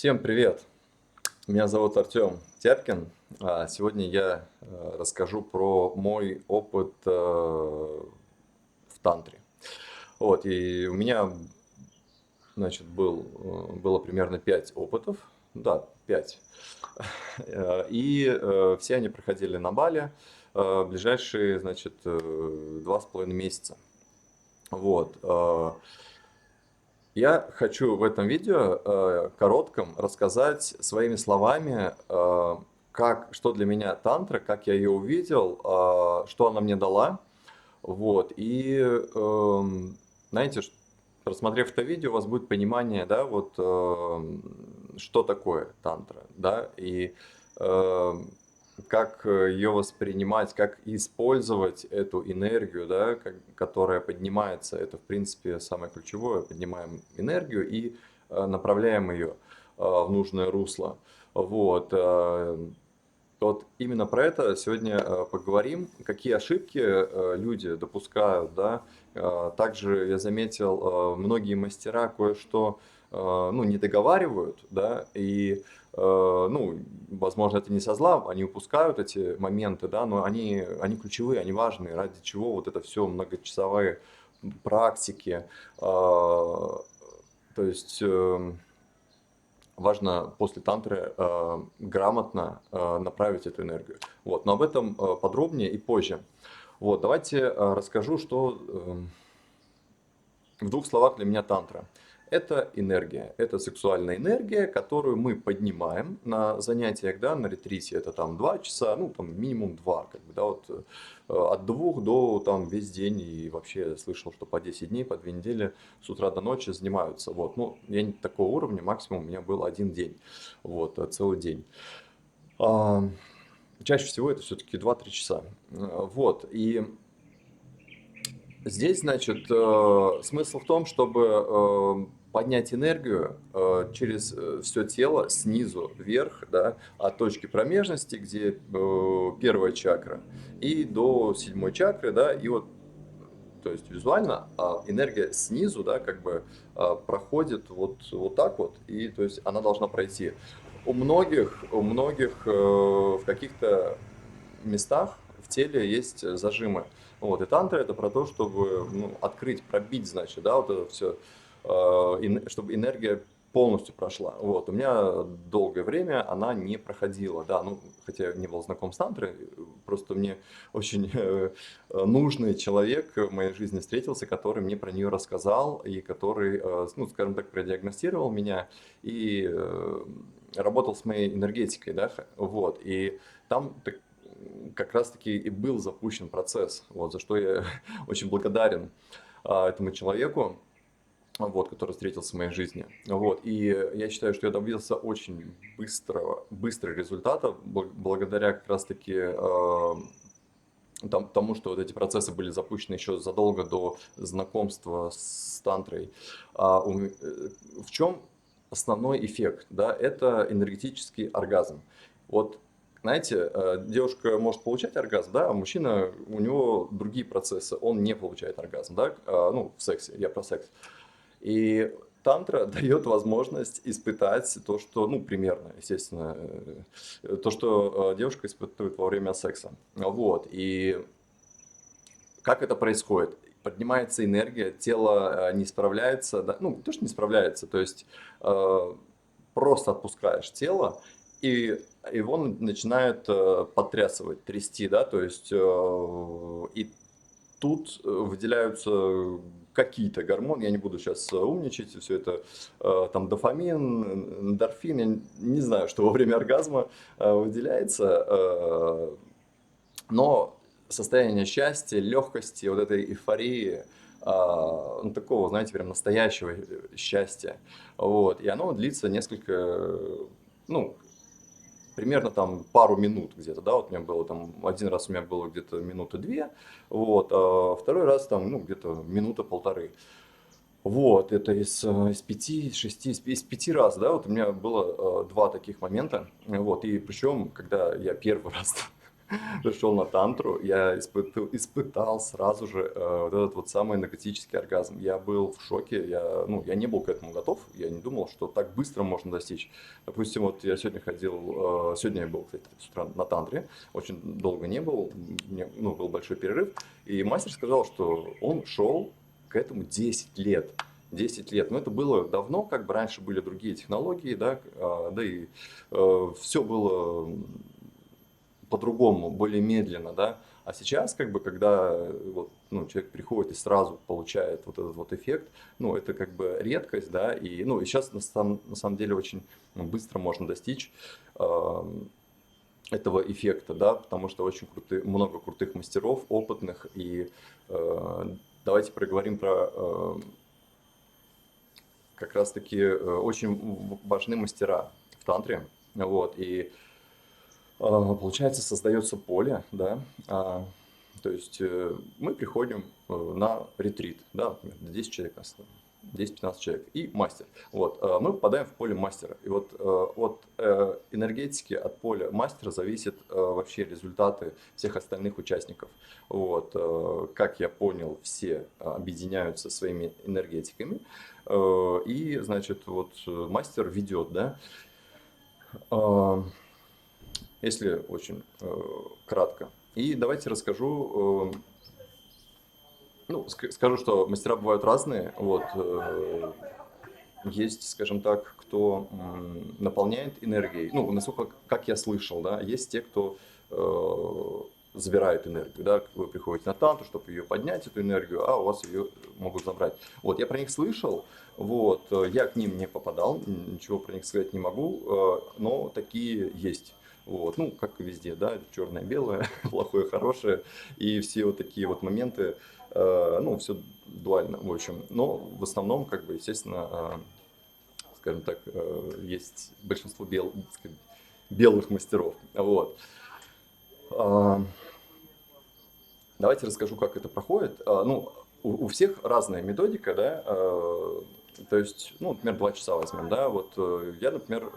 Всем привет! Меня зовут Артем Тяпкин. Сегодня я расскажу про мой опыт в тантре. Вот, и у меня, значит, было примерно 5 опытов. Да, 5. И все они проходили на Бали ближайшие, значит, 2,5 месяца. Вот. Я хочу в этом видео коротком рассказать своими словами, что для меня тантра, как я ее увидел, что она мне дала. Вот. Знаете, просмотрев это видео, у вас будет понимание, да, вот, что такое тантра, да, и э, как ее воспринимать, как использовать эту энергию, да, которая поднимается. Это, в принципе, самое ключевое. Поднимаем энергию и направляем ее в нужное русло. Вот. Вот именно про это сегодня поговорим. Какие ошибки люди допускают, да. Также я заметил, многие мастера кое-что ну, не договаривают, да, и ну, возможно, это не со зла, они упускают эти моменты, да, но они ключевые, они важные, ради чего вот это все многочасовые практики. То есть важно после тантры грамотно направить эту энергию. Вот, но об этом подробнее и позже. Вот, давайте расскажу, что в двух словах для меня тантра. Это энергия, это сексуальная энергия, которую мы поднимаем на занятиях, да, на ретрите. Это там 2 часа, ну там минимум 2, как бы, да, вот от 2 до там весь день. И вообще я слышал, что по 10 дней, по 2 недели с утра до ночи занимаются. Вот, ну я не такого уровня, максимум у меня был один день, вот, целый день. А, Чаще всего это все-таки 2-3 часа. Вот, и здесь, значит, смысл в том, чтобы поднять энергию через все тело снизу вверх, да, от точки промежности, где первая чакра, и до 7 чакры, да, и вот, то есть визуально энергия снизу, да, как бы проходит вот так вот, и то есть она должна пройти. У многих в каких-то местах в теле есть зажимы. Вот, и тантра это про то, чтобы ну, открыть, пробить, значит, да, вот это все, чтобы энергия полностью прошла. Вот, у меня долгое время она не проходила, да, ну, хотя я не был знаком с тантрой, просто мне очень нужный человек в моей жизни встретился, который мне про нее рассказал и который, ну, скажем так, продиагностировал меня и работал с моей энергетикой, да, вот, и там как раз-таки и был запущен процесс, вот, за что я очень благодарен этому человеку, вот, который встретился в моей жизни. Вот, и я считаю, что я добился очень быстрого результата благодаря как раз-таки тому, что вот эти процессы были запущены еще задолго до знакомства с тантрой. В чем основной эффект? Да, это энергетический оргазм. Вот, знаете, девушка может получать оргазм, да, а мужчина, у него другие процессы, он не получает оргазм, да, ну, в сексе, я про секс. И тантра дает возможность испытать то, что, ну, примерно, естественно, то, что девушка испытывает во время секса. Вот, и как это происходит? Поднимается энергия, тело не справляется, да, ну, не то, что не справляется, то есть э, просто отпускаешь тело, и его начинает потрясывать, трясти, да, то есть и тут выделяются какие-то гормоны, я не буду сейчас умничать, все это, там дофамин, эндорфин, я не знаю, что во время оргазма выделяется, но состояние счастья, легкости, вот этой эйфории, ну, такого, знаете, прям настоящего счастья, вот, и оно длится несколько, ну, примерно там пару минут где-то, да, вот у меня было там, один раз у меня было где-то минуты 2, вот, а второй раз там, ну, где-то минута полторы. Вот, это из 5, из 6, из 5 раз, да, вот у меня было 2 таких момента, вот, и причем, когда я первый раз пришел на тантру, я испытал сразу же вот этот вот самый энергетический оргазм. Я был в шоке, я не был к этому готов, я не думал, что так быстро можно достичь. Допустим, вот я сегодня ходил, сегодня я был, кстати, с утра на тантре, очень долго не был, был большой перерыв, и мастер сказал, что он шел к этому 10 лет. 10 лет. Но это было давно, как бы раньше были другие технологии, да, да и все было по-другому, более медленно, да. А сейчас, как бы, когда вот, человек приходит и сразу получает вот этот вот эффект, это как бы редкость, да, и сейчас на самом деле очень быстро можно достичь этого эффекта, да, потому что очень много крутых мастеров, опытных, и давайте проговорим про как раз-таки очень важны мастера в тантре, вот, и получается, создается поле, да, то есть мы приходим на ретрит, да, например, 10 человек, 10-15 человек, и мастер. Вот, мы попадаем в поле мастера. И вот от энергетики, от поля мастера зависят вообще результаты всех остальных участников. Вот, как я понял, все объединяются своими энергетиками, и, значит, вот мастер ведет, да. Если очень кратко. И давайте расскажу, скажу, что мастера бывают разные. Вот, есть, скажем так, кто наполняет энергией, насколько, как я слышал, да, есть те, кто забирают энергию, да, вы приходите на тантру, чтобы ее поднять, эту энергию, а у вас ее могут забрать. Вот, я про них слышал, вот, я к ним не попадал, ничего про них сказать не могу, но такие есть. Вот, как и везде, да, черное, белое, плохое, хорошее, и все вот такие вот моменты, все дуально, в общем. Но в основном, как бы, естественно, скажем так, есть большинство белых мастеров. Вот. Давайте расскажу, как это проходит. У всех разная методика, да, то есть, например, 2 часа возьмем, да, вот я, например,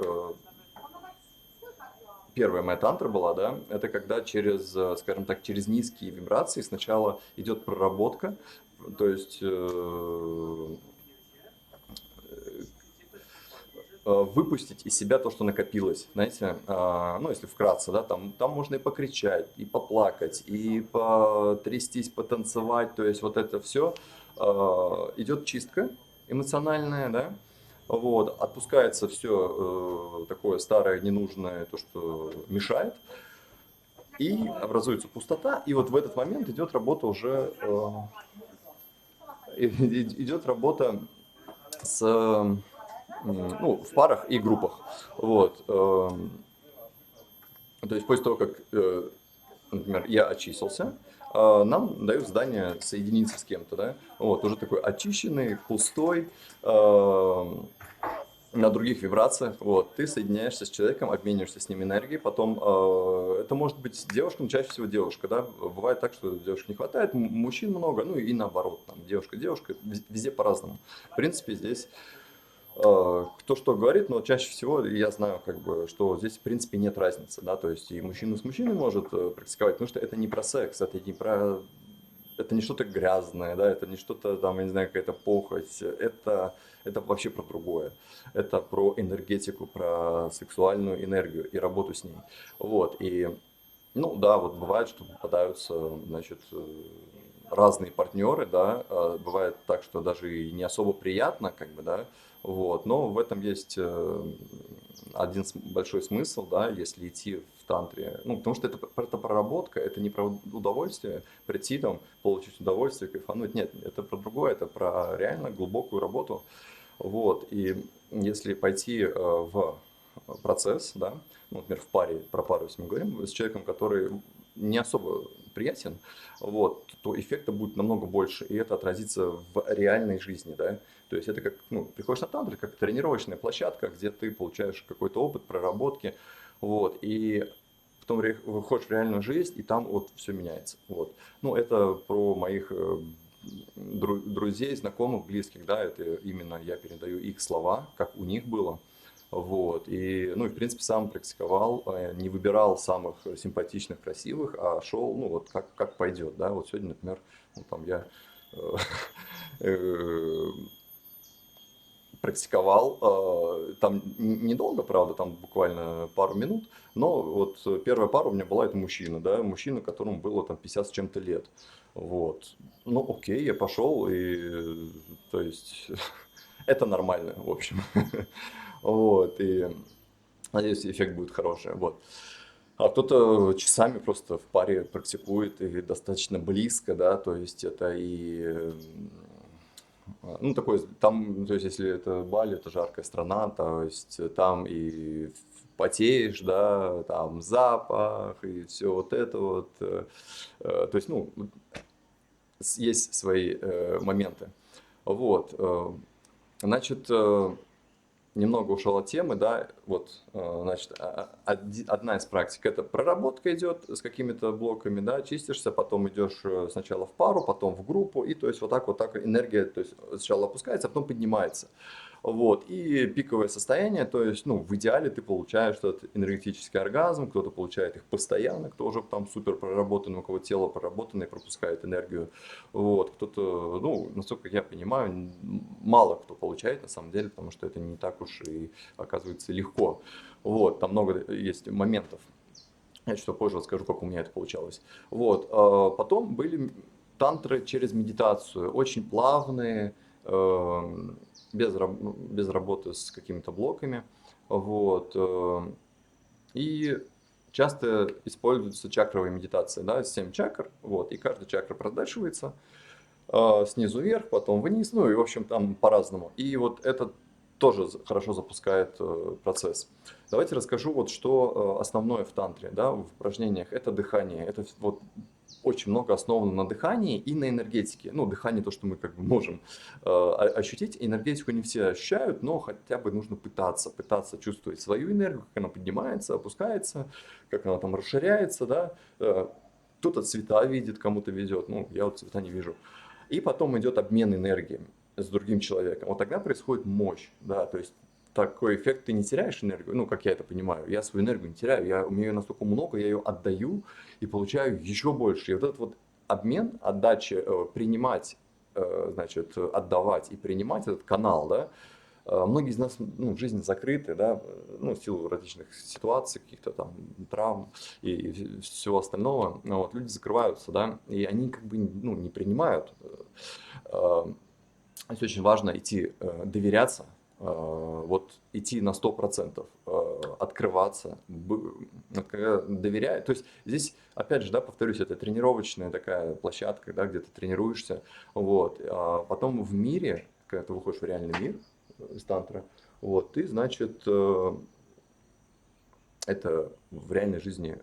первая моя тантра была, да, это когда через, скажем так, через низкие вибрации сначала идет проработка, то есть выпустить из себя то, что накопилось, знаете, если вкратце, да, там можно и покричать, и поплакать, и потрястись, потанцевать, то есть вот это все идет чистка эмоциональная, да, вот, отпускается все такое старое, ненужное, то, что мешает, и образуется пустота, и вот в этот момент идет работа уже, идет работа с, в парах и группах. Вот. То есть после того, как, например, я очистился, нам дают задание соединиться с кем-то, да, вот, уже такой очищенный, пустой, на других вибрациях, вот, ты соединяешься с человеком, обмениваешься с ним энергией, потом, это может быть девушка, но чаще всего девушка, да, бывает так, что девушек не хватает, мужчин много, и наоборот, там, девушка, везде по-разному. В принципе, здесь кто что говорит, но чаще всего я знаю, как бы, что здесь, в принципе, нет разницы, да, то есть и мужчина с мужчиной может практиковать, потому что это не про секс, это не что-то грязное, да, это не что-то там, я не знаю, какая-то похоть, это вообще про другое. Это про энергетику, про сексуальную энергию и работу с ней. Вот, и, да, вот бывает, что попадаются, значит, разные партнеры, да, бывает так, что даже и не особо приятно, как бы, да, вот, но в этом есть один большой смысл, да, если идти в тантре, потому что это проработка, это не про удовольствие, прийти там, получить удовольствие, кайфануть, нет, это про другое, это про реально глубокую работу, вот, и если пойти в процесс, да, например, в паре, про пару, если мы говорим, с человеком, который не особо приятен, вот, то эффекта будет намного больше, и это отразится в реальной жизни, да. То есть это как, приходишь на тантру, как тренировочная площадка, где ты получаешь какой-то опыт проработки, вот, и потом выходишь в реальную жизнь, и там вот все меняется, вот. Это про моих друзей, знакомых, близких, да, это именно я передаю их слова, как у них было, Вот. И, ну, и, в принципе, сам практиковал, не выбирал самых симпатичных, красивых, а шел, ну, вот как пойдет, да. Вот сегодня, например, ну, там я э, э, практиковал, там недолго, правда, там буквально пару минут, но вот первая пара у меня была, это мужчина, да, мужчина, которому было там 50 с чем-то лет. Вот. Ну, окей, я пошел, и, то есть, это нормально, в общем. Вот, и надеюсь, эффект будет хороший, вот. А кто-то часами просто в паре практикует и достаточно близко, да, то есть это ну, такой, там, то есть, если это Бали, это жаркая страна, то есть там и потеешь, да, там запах и все вот это вот. То есть, ну, есть свои моменты. Вот, значит, немного ушел от темы, да, вот, значит, одна из практик, это проработка идет с какими-то блоками, да, чистишься, потом идешь сначала в пару, потом в группу, и то есть вот так энергия, то есть сначала опускается, а потом поднимается. Вот, и пиковое состояние, то есть, ну, в идеале ты получаешь этот энергетический оргазм, кто-то получает их постоянно, кто уже там супер проработанный, у кого тело проработанное, пропускает энергию, вот, кто-то, ну, насколько я понимаю, мало кто получает на самом деле, потому что это не так уж и оказывается легко, вот, там много есть моментов. Я чуть позже расскажу, как у меня это получалось. Вот. Потом были тантры через медитацию, очень плавные, без работы с какими-то блоками. Вот. И часто используется чакровая медитация, да, 7 чакр, вот, и каждая чакра продышивается снизу вверх, потом вниз, ну и, в общем, там по-разному. И вот это тоже хорошо запускает процесс. Давайте расскажу, вот что основное в тантре, да, в упражнениях. Это дыхание. Это вот очень много основано на дыхании и на энергетике. Ну, дыхание то, что мы как бы можем ощутить. Энергетику не все ощущают, но хотя бы нужно пытаться чувствовать свою энергию, как она поднимается, опускается, как она там расширяется, да. Кто-то цвета видит, кому-то везет. Ну, я вот цвета не вижу. И потом идет обмен энергией с другим человеком. Вот тогда происходит мощь, да, то есть такой эффект, ты не теряешь энергию, ну, как я это понимаю, я свою энергию не теряю, у меня ее настолько много, я ее отдаю и получаю еще больше. И вот этот вот обмен, отдача, принимать, значит, отдавать и принимать этот канал, да, многие из нас, ну, в жизни закрыты, да, ну, в силу различных ситуаций, каких-то там травм и всего остального, ну, вот, люди закрываются, да, и они как бы, ну, не принимают. Здесь очень важно идти, доверяться, вот идти на 100%, открываться, когда доверяя. То есть здесь, опять же, да, повторюсь, это тренировочная такая площадка, да, где ты тренируешься. Вот. А потом в мире, когда ты выходишь в реальный мир из тантра, вот, ты, значит, это в реальной жизни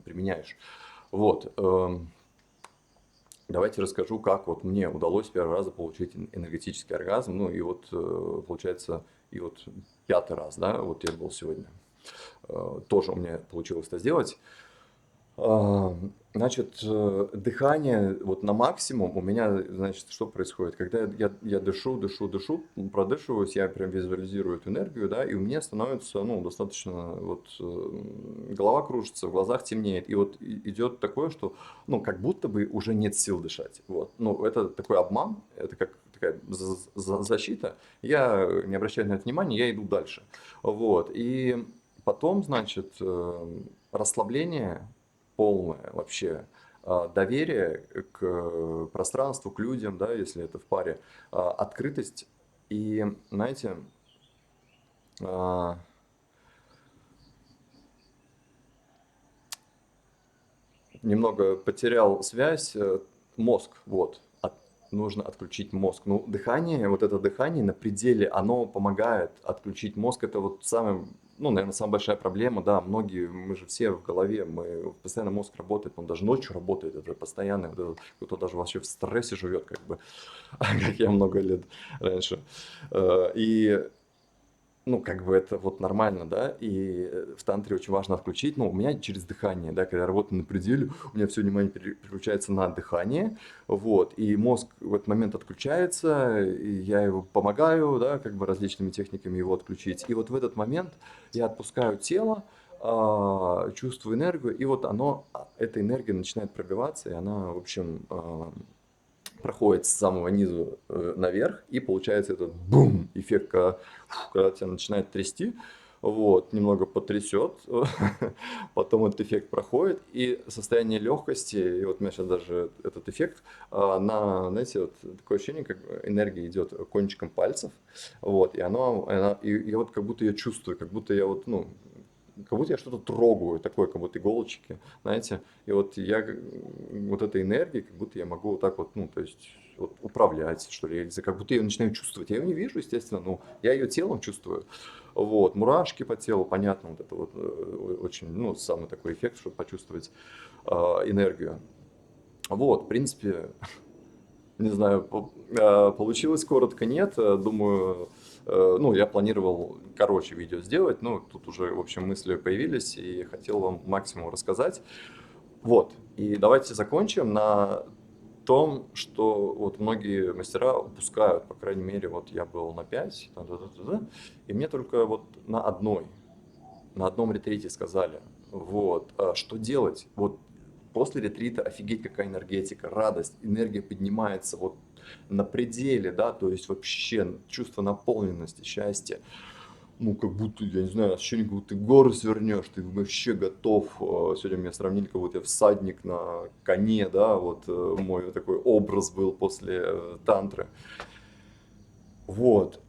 применяешь. Вот. Давайте расскажу, как вот мне удалось первый раз получить энергетический оргазм. Ну и вот получается, и вот пятый раз, да, вот я был сегодня. Тоже у меня получилось это сделать. Значит, дыхание вот на максимум у меня, значит, что происходит? Когда я дышу, продышиваюсь, я прям визуализирую эту энергию, да, и у меня становится, ну, достаточно, вот, голова кружится, в глазах темнеет, и вот идет такое, что, ну, как будто бы уже нет сил дышать, вот. Ну, это такой обман, это как такая защита, я не обращаю на это внимания, я иду дальше, вот, и потом, значит, расслабление полное вообще, доверие к пространству, к людям, да, если это в паре, открытость. И, знаете, а, немного потерял связь, мозг, вот, нужно отключить мозг. Ну, дыхание, вот это дыхание на пределе, оно помогает отключить мозг. Это вот самое, ну, наверное, самая большая проблема, да, многие, мы же все в голове, мы постоянно мозг работает, он даже ночью работает, это постоянно, вот кто-то даже вообще в стрессе живет, как бы, как я много лет раньше. И ну, как бы это вот нормально, да, и в тантре очень важно отключить, ну, у меня через дыхание, да, когда я работаю на пределе, у меня все внимание переключается на дыхание, вот, и мозг в этот момент отключается, и я его помогаю, да, как бы различными техниками его отключить, и вот в этот момент я отпускаю тело, чувствую энергию, и вот эта энергия начинает пробиваться, и она, в общем, проходит с самого низу наверх, и получается этот бум эффект, когда тебя начинает трясти, вот, немного потрясет, потом этот эффект проходит, и состояние легкости, и вот у меня сейчас даже этот эффект, знаете, вот такое ощущение, как энергия идет кончиком пальцев, вот, и я вот как будто я чувствую, как будто я вот, ну, как будто я что-то трогаю, такое, как будто иголочки, знаете, и вот вот этой энергией, как будто я могу вот так вот, ну, то есть вот управлять, что ли, или как будто я ее начинаю чувствовать. Я ее не вижу, естественно, но я ее телом чувствую. Вот, мурашки по телу, понятно, вот это вот очень, ну, самый такой эффект, чтобы почувствовать энергию. Вот, в принципе, не знаю, получилось коротко, нет. Думаю, ну, я планировал короче видео сделать, но тут уже, в общем, мысли появились, и хотел вам максимум рассказать. Вот, и давайте закончим на том, что вот многие мастера упускают, по крайней мере, вот я был на 5, и мне только вот на одном ретрите сказали, вот, что делать? Вот после ретрита офигеть какая энергетика, радость, энергия поднимается вот на пределе, да, то есть вообще чувство наполненности, счастья, ну, как будто, я не знаю, ощущение, как будто ты горы свернешь, ты вообще готов. Сегодня меня сравнили, как будто я всадник на коне, да, вот мой такой образ был после тантры. Вот.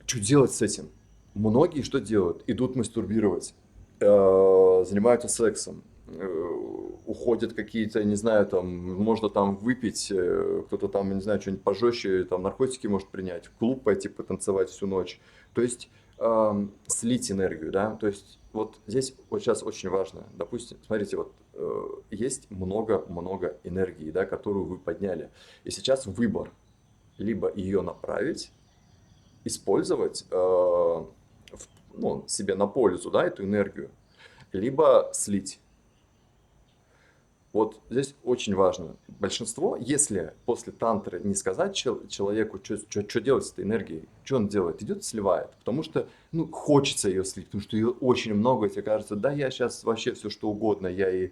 Что делать с этим? Многие что делают? Идут мастурбировать, занимаются сексом, уходят какие-то, не знаю, там, можно там выпить, кто-то там, не знаю, что-нибудь пожестче, там, наркотики может принять, в клуб пойти потанцевать всю ночь. То есть слить энергию, да, то есть вот здесь вот сейчас очень важно, допустим, смотрите, вот есть много-много энергии, да, которую вы подняли, и сейчас выбор, либо ее направить, использовать ну, себе на пользу, да, эту энергию, либо слить. Вот здесь очень важно. Большинство, если после тантры не сказать человеку, что делать с этой энергией, что он делает, идет и сливает. Потому что ну, хочется ее слить, потому что ее очень много, и тебе кажется, да я сейчас вообще все что угодно, я и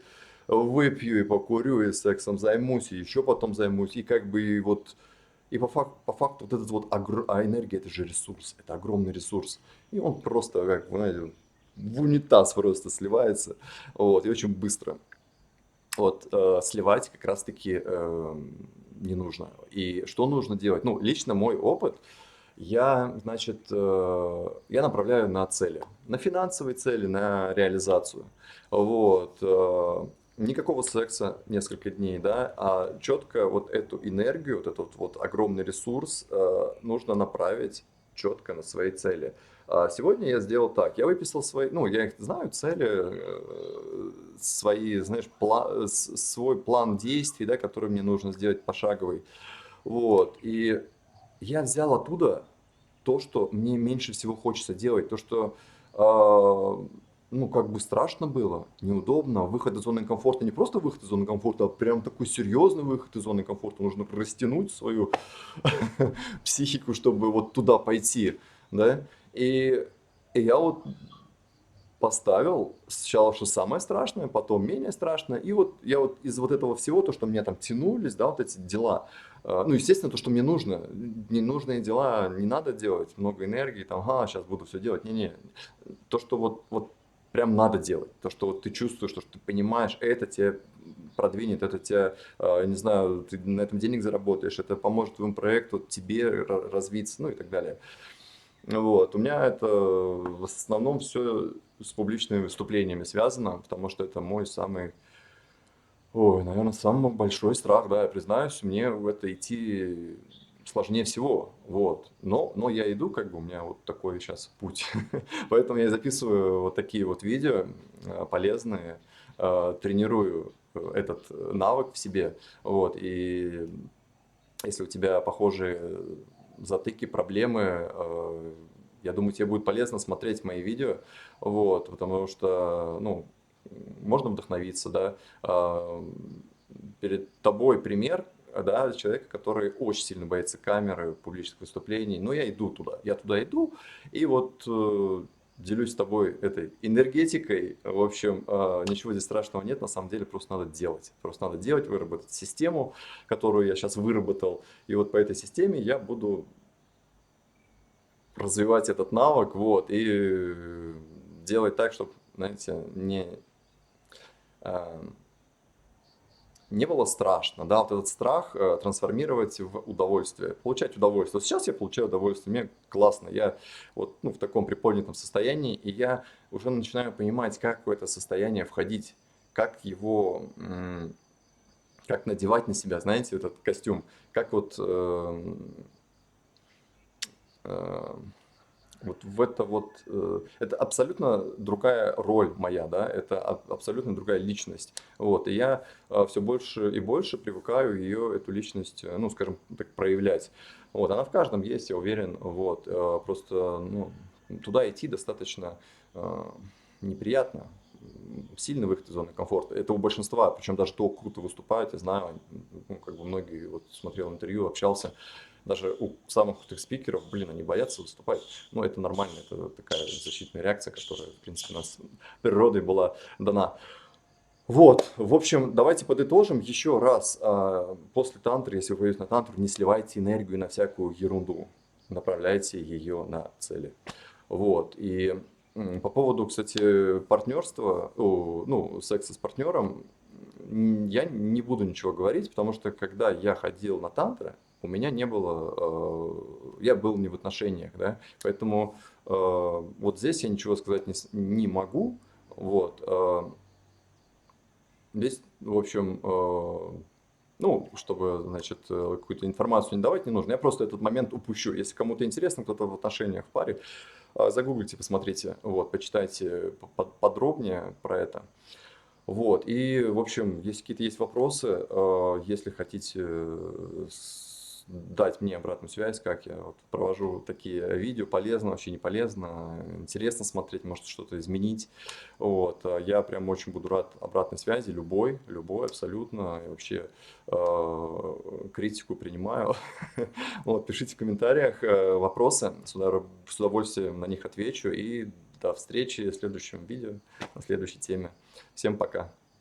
выпью, и покурю, и сексом займусь, и еще потом займусь, и как бы и вот и по факту вот этот вот энергия, это же ресурс, это огромный ресурс. И он просто, как вы знаете, в унитаз просто сливается, вот, и очень быстро. Вот, сливать как раз-таки не нужно. И что нужно делать? Ну, лично мой опыт, значит, я направляю на цели, на финансовые цели, на реализацию. Вот. Никакого секса несколько дней, да, а четко вот эту энергию, вот этот вот огромный ресурс нужно направить четко на свои цели. Сегодня я сделал так, я выписал свои, ну, я их знаю, цели, свои, знаешь, свой план действий, да, который мне нужно сделать пошаговый. Вот, и я взял оттуда то, что мне меньше всего хочется делать, то, что, ну, как бы страшно было, неудобно. Выход из зоны комфорта, не просто выход из зоны комфорта, а прям такой серьезный выход из зоны комфорта. Нужно растянуть свою психику, чтобы вот туда пойти, да. И я вот поставил сначала, что самое страшное, потом менее страшное. И вот я вот из вот этого всего, то, что меня там тянулись, да, вот эти дела, ну, естественно, то, что мне нужно, ненужные дела не надо делать, много энергии, там, сейчас буду все делать. Не-не, то, что вот прям надо делать, то, что вот ты чувствуешь, то, что ты понимаешь, это тебе продвинет, это тебе, не знаю, ты на этом денег заработаешь, это поможет твоему проекту, тебе развиться, ну и так далее. Вот. У меня это в основном все с публичными выступлениями связано, потому что это мой самый, ой, наверное, самый большой страх, да, я признаюсь, мне в это идти сложнее всего, вот. Но я иду, как бы у меня вот такой сейчас путь, поэтому я записываю вот такие вот видео полезные, тренирую этот навык в себе, вот, и если у тебя похожие затыки, проблемы, Я думаю, тебе будет полезно смотреть мои видео, вот, потому что, ну, можно вдохновиться, да. Перед тобой пример, да, человека, который очень сильно боится камеры, публичных выступлений, но я туда иду, и вот делюсь с тобой этой энергетикой. В общем, ничего здесь страшного нет, на самом деле просто надо делать. Просто надо делать, выработать систему, которую я сейчас выработал. И вот по этой системе я буду развивать этот навык, вот, и делать так, чтобы, знаете, э, не было страшно, да, вот этот страх трансформировать в удовольствие, получать удовольствие. Вот сейчас я получаю удовольствие, мне классно, я вот ну, в таком приподнятом состоянии, и я уже начинаю понимать, как в это состояние входить, как его, как надевать на себя, знаете, вот этот костюм, как вот э, вот в это вот, это абсолютно другая роль моя, да, это абсолютно другая личность. Вот, и я все больше и больше привыкаю ее, эту личность, ну, скажем так, проявлять. Вот, она в каждом есть, я уверен, вот, просто, ну, туда идти достаточно э, неприятно, сильный выход из зоны комфорта. Это у большинства, причем даже кто круто выступает, я знаю, ну, как бы многие, вот смотрел интервью, общался, даже у самых крутых спикеров, блин, они боятся выступать. Но это нормально, это такая защитная реакция, которая, в принципе, у нас природой была дана. Вот, в общем, давайте подытожим еще раз. После тантры, если вы пойдете на тантру, не сливайте энергию на всякую ерунду. Направляйте ее на цели. Вот, и по поводу, кстати, партнерства, ну, секса с партнером, я не буду ничего говорить, потому что когда я ходил на тантры, у меня не было, я был не в отношениях, да, поэтому вот здесь я ничего сказать не могу, вот, здесь, в общем, ну, чтобы, значит, какую-то информацию не давать не нужно, я просто этот момент упущу. Если кому-то интересно, кто-то в отношениях в паре, загуглите, посмотрите, вот, почитайте подробнее про это. Вот, и, в общем, если какие-то есть вопросы, если хотите дать мне обратную связь, как я вот провожу такие видео, полезно, вообще не полезно, интересно смотреть, может что-то изменить, вот, я прям очень буду рад обратной связи, любой абсолютно, и вообще критику принимаю, вот, пишите в комментариях вопросы, с удовольствием на них отвечу, и до встречи в следующем видео, на следующей теме. Всем пока.